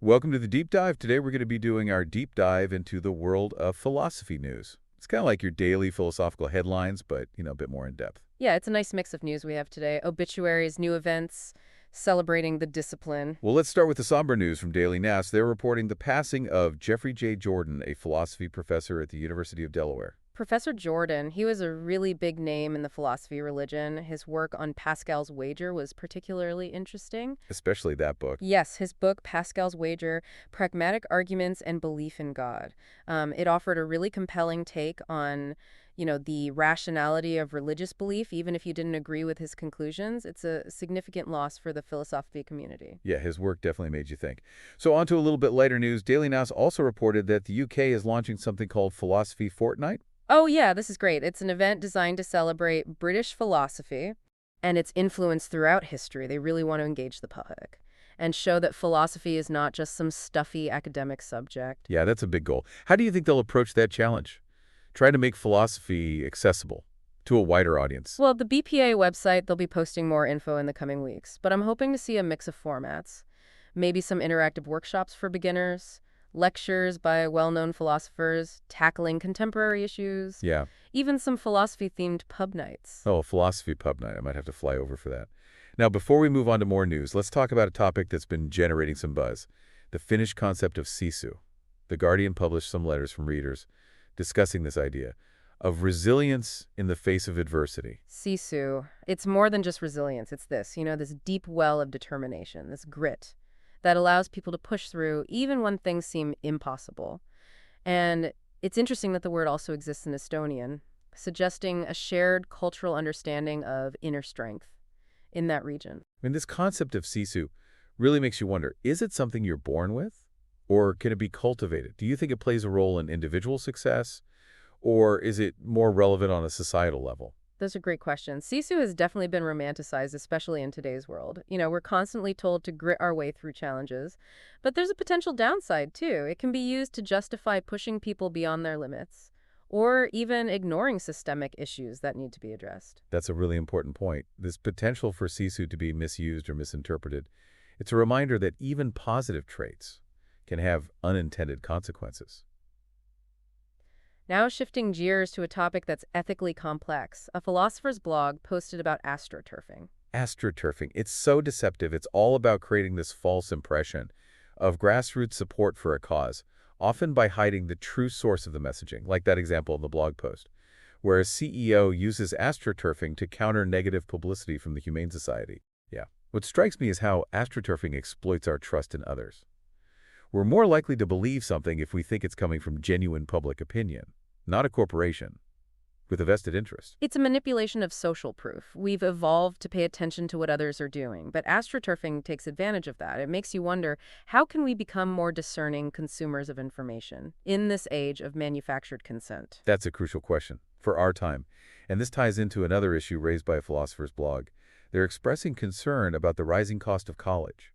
Welcome to the Deep Dive. Today we're going to be doing our deep dive into the world of philosophy news. It's kind of like your daily philosophical headlines, but, a bit more in depth. Yeah, it's a nice mix of news we have today. Obituaries, new events, celebrating the discipline. Well, let's start with the somber news from Daily Nass. They're reporting the passing of Jeffrey J. Jordan, a philosophy professor at the University of Delaware. Professor Jordan, he was a really big name in the philosophy religion. His work on Pascal's Wager was particularly interesting. Especially that book. Yes, his book, Pascal's Wager, Pragmatic Arguments and Belief in God. It offered a really compelling take on, the rationality of religious belief, even if you didn't agree with his conclusions. It's a significant loss for the philosophy community. Yeah, his work definitely made you think. So on to a little bit lighter news. Daily Nass also reported that the UK is launching something called Philosophy Fortnight. Oh, yeah, this is great. It's an event designed to celebrate British philosophy and its influence throughout history. They really want to engage the public and show that philosophy is not just some stuffy academic subject. Yeah, that's a big goal. How do you think they'll approach that challenge? Try to make philosophy accessible to a wider audience. Well, the BPA website, they'll be posting more info in the coming weeks, but I'm hoping to see a mix of formats. Maybe some interactive workshops for beginners, lectures by well-known philosophers tackling contemporary issues, Yeah. even some philosophy-themed pub nights. Oh, a philosophy pub night. I might have to fly over for that. Now, before we move on to more news, let's talk about a topic that's been generating some buzz, the Finnish concept of sisu. The Guardian published some letters from readers discussing this idea of resilience in the face of adversity. Sisu, it's more than just resilience. It's this deep well of determination, this grit that allows people to push through even when things seem impossible. And it's interesting that the word also exists in Estonian, suggesting a shared cultural understanding of inner strength in that region. I mean, this concept of sisu really makes you wonder, is it something you're born with? Or can it be cultivated? Do you think it plays a role in individual success? Or is it more relevant on a societal level? Those are great questions. Sisu has definitely been romanticized, especially in today's world. We're constantly told to grit our way through challenges, but there's a potential downside, too. It can be used to justify pushing people beyond their limits, or even ignoring systemic issues that need to be addressed. That's a really important point. This potential for sisu to be misused or misinterpreted. It's a reminder that even positive traits can have unintended consequences. Now shifting gears to a topic that's ethically complex, a philosopher's blog posted about astroturfing. Astroturfing, it's so deceptive. It's all about creating this false impression of grassroots support for a cause, often by hiding the true source of the messaging, like that example in the blog post, where a CEO uses astroturfing to counter negative publicity from the Humane Society. Yeah. What strikes me is how astroturfing exploits our trust in others. We're more likely to believe something if we think it's coming from genuine public opinion, not a corporation with a vested interest. It's a manipulation of social proof. We've evolved to pay attention to what others are doing, but astroturfing takes advantage of that. It makes you wonder, how can we become more discerning consumers of information in this age of manufactured consent? That's a crucial question for our time. And this ties into another issue raised by a philosopher's blog. They're expressing concern about the rising cost of college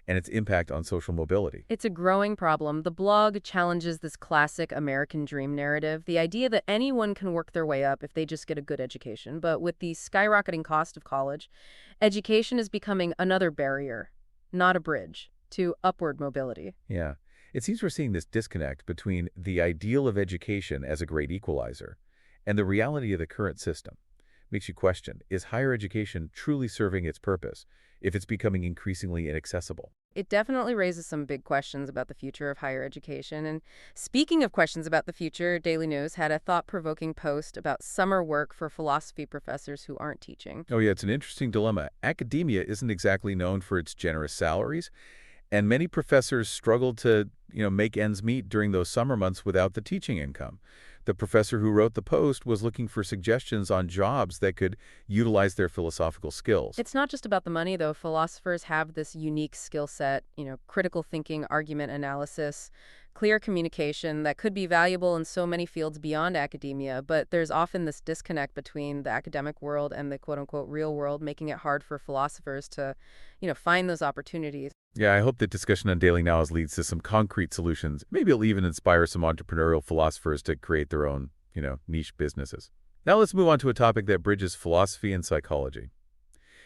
and its impact on social mobility. It's a growing problem. The blog challenges this classic American dream narrative, the idea that anyone can work their way up if they just get a good education. But with the skyrocketing cost of college, education is becoming another barrier, not a bridge, to upward mobility. Yeah. It seems we're seeing this disconnect between the ideal of education as a great equalizer and the reality of the current system. Makes you question, is higher education truly serving its purpose if it's becoming increasingly inaccessible? It definitely raises some big questions about the future of higher education. And speaking of questions about the future, Daily News had a thought-provoking post about summer work for philosophy professors who aren't teaching. Oh yeah, it's an interesting dilemma. Academia isn't exactly known for its generous salaries, and many professors struggle to, make ends meet during those summer months without the teaching income. The professor who wrote the post was looking for suggestions on jobs that could utilize their philosophical skills. It's not just about the money, though. Philosophers have this unique skill set, critical thinking, argument analysis, clear communication that could be valuable in so many fields beyond academia, but there's often this disconnect between the academic world and the quote-unquote real world, making it hard for philosophers to, find those opportunities. Yeah, I hope that discussion on Daily Nows leads to some concrete solutions. Maybe it'll even inspire some entrepreneurial philosophers to create their own, niche businesses. Now let's move on to a topic that bridges philosophy and psychology.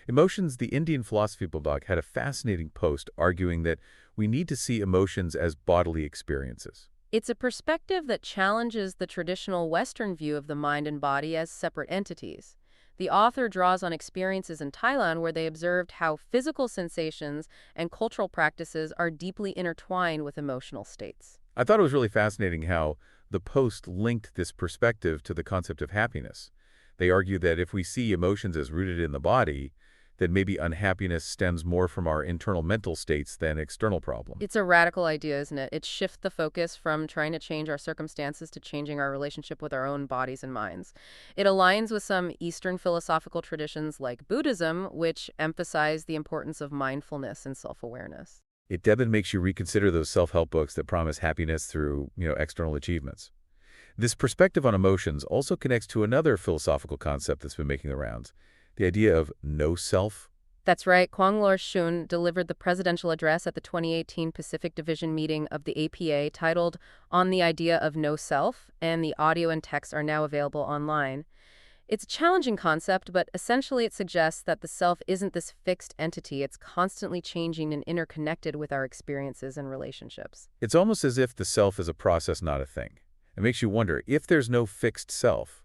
Emotions, the Indian philosophy bulldog, had a fascinating post arguing that we need to see emotions as bodily experiences. It's a perspective that challenges the traditional Western view of the mind and body as separate entities. The author draws on experiences in Thailand where they observed how physical sensations and cultural practices are deeply intertwined with emotional states. I thought it was really fascinating how the post linked this perspective to the concept of happiness. They argue that if we see emotions as rooted in the body, then maybe unhappiness stems more from our internal mental states than external problems. It's a radical idea, isn't it? It shifts the focus from trying to change our circumstances to changing our relationship with our own bodies and minds. It aligns with some Eastern philosophical traditions like Buddhism, which emphasize the importance of mindfulness and self-awareness. It definitely makes you reconsider those self-help books that promise happiness through, external achievements. This perspective on emotions also connects to another philosophical concept that's been making the rounds, the idea of no self. That's right. Kwong-loi Shun delivered the presidential address at the 2018 Pacific Division meeting of the APA titled On the Idea of No Self, and the audio and text are now available online. It's a challenging concept, but essentially it suggests that the self isn't this fixed entity. It's constantly changing and interconnected with our experiences and relationships. It's almost as if the self is a process, not a thing. It makes you wonder, if there's no fixed self,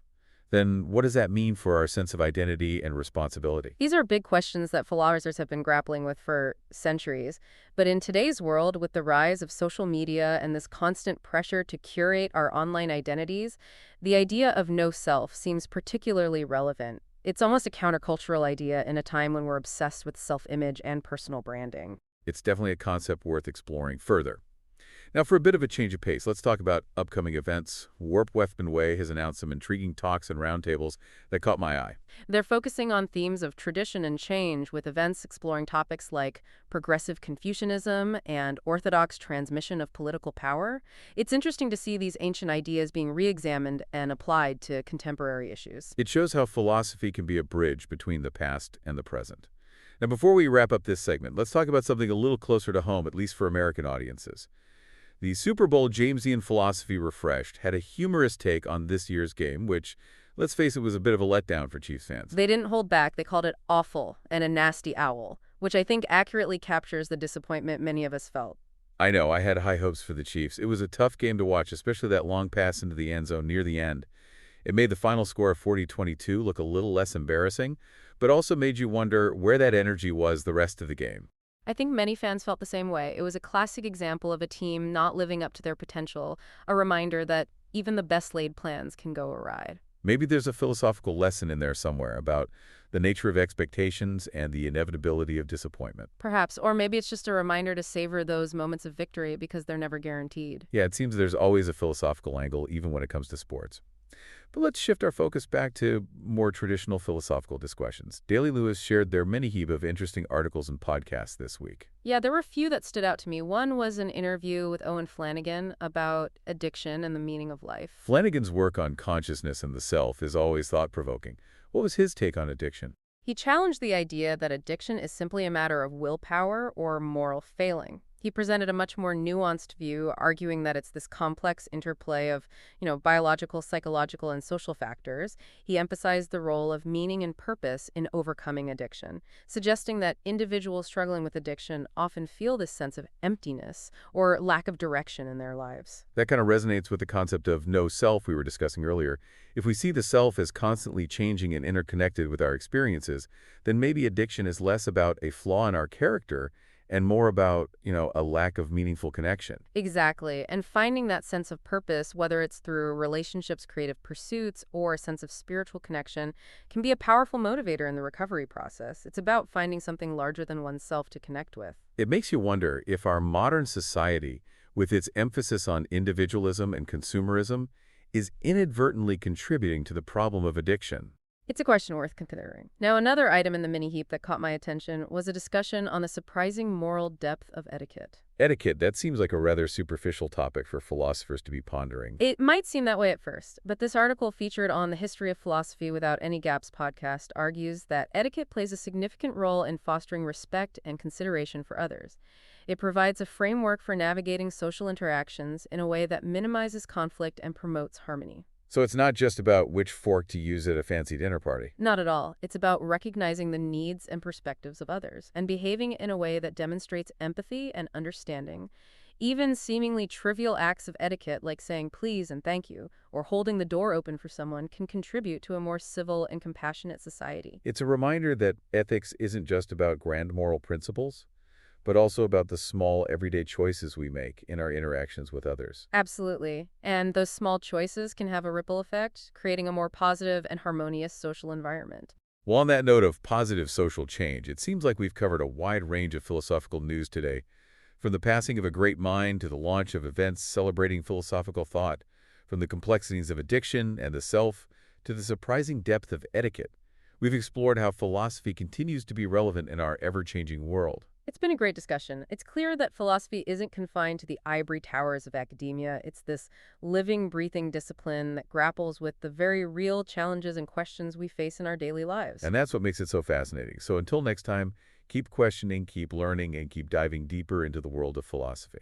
then what does that mean for our sense of identity and responsibility? These are big questions that philosophers have been grappling with for centuries. But in today's world, with the rise of social media and this constant pressure to curate our online identities, the idea of no self seems particularly relevant. It's almost a countercultural idea in a time when we're obsessed with self-image and personal branding. It's definitely a concept worth exploring further. Now, for a bit of a change of pace, let's talk about upcoming events. Warp Weapon Way has announced some intriguing talks and roundtables that caught my eye. They're focusing on themes of tradition and change, with events exploring topics like progressive Confucianism and orthodox transmission of political power. It's interesting to see these ancient ideas being re-examined and applied to contemporary issues. It shows how philosophy can be a bridge between the past and the present. Now, before we wrap up this segment, let's talk about something a little closer to home, at least for American audiences. The Super Bowl Jamesian Philosophy Refreshed had a humorous take on this year's game, which, let's face it, was a bit of a letdown for Chiefs fans. They didn't hold back. They called it awful and a nasty owl, which I think accurately captures the disappointment many of us felt. I know, I had high hopes for the Chiefs. It was a tough game to watch, especially that long pass into the end zone near the end. It made the final score of 40-22 look a little less embarrassing, but also made you wonder where that energy was the rest of the game. I think many fans felt the same way. It was a classic example of a team not living up to their potential, a reminder that even the best laid plans can go awry. Maybe there's a philosophical lesson in there somewhere about the nature of expectations and the inevitability of disappointment. Perhaps, or maybe it's just a reminder to savor those moments of victory because they're never guaranteed. Yeah, it seems there's always a philosophical angle, even when it comes to sports. But let's shift our focus back to more traditional philosophical discussions. Daily Lewis shared their many heap of interesting articles and podcasts this week. Yeah, there were a few that stood out to me. One was an interview with Owen Flanagan about addiction and the meaning of life. Flanagan's work on consciousness and the self is always thought-provoking. What was his take on addiction? He challenged the idea that addiction is simply a matter of willpower or moral failing. He presented a much more nuanced view, arguing that it's this complex interplay of, biological, psychological, and social factors. He emphasized the role of meaning and purpose in overcoming addiction, suggesting that individuals struggling with addiction often feel this sense of emptiness or lack of direction in their lives. That kind of resonates with the concept of no self we were discussing earlier. If we see the self as constantly changing and interconnected with our experiences, then maybe addiction is less about a flaw in our character and more about, a lack of meaningful connection. Exactly. And finding that sense of purpose, whether it's through relationships, creative pursuits, or a sense of spiritual connection, can be a powerful motivator in the recovery process. It's about finding something larger than oneself to connect with. It makes you wonder if our modern society, with its emphasis on individualism and consumerism, is inadvertently contributing to the problem of addiction. It's a question worth considering. Now, another item in the mini heap that caught my attention was a discussion on the surprising moral depth of etiquette. Etiquette, that seems like a rather superficial topic for philosophers to be pondering. It might seem that way at first, but this article featured on the History of Philosophy Without Any Gaps podcast argues that etiquette plays a significant role in fostering respect and consideration for others. It provides a framework for navigating social interactions in a way that minimizes conflict and promotes harmony. So it's not just about which fork to use at a fancy dinner party. Not at all. It's about recognizing the needs and perspectives of others and behaving in a way that demonstrates empathy and understanding. Even seemingly trivial acts of etiquette like saying please and thank you or holding the door open for someone can contribute to a more civil and compassionate society. It's a reminder that ethics isn't just about grand moral principles, but also about the small, everyday choices we make in our interactions with others. Absolutely. And those small choices can have a ripple effect, creating a more positive and harmonious social environment. Well, on that note of positive social change, it seems like we've covered a wide range of philosophical news today, from the passing of a great mind to the launch of events celebrating philosophical thought, from the complexities of addiction and the self to the surprising depth of etiquette. We've explored how philosophy continues to be relevant in our ever-changing world. It's been a great discussion. It's clear that philosophy isn't confined to the ivory towers of academia. It's this living, breathing discipline that grapples with the very real challenges and questions we face in our daily lives. And that's what makes it so fascinating. So until next time, keep questioning, keep learning, and keep diving deeper into the world of philosophy.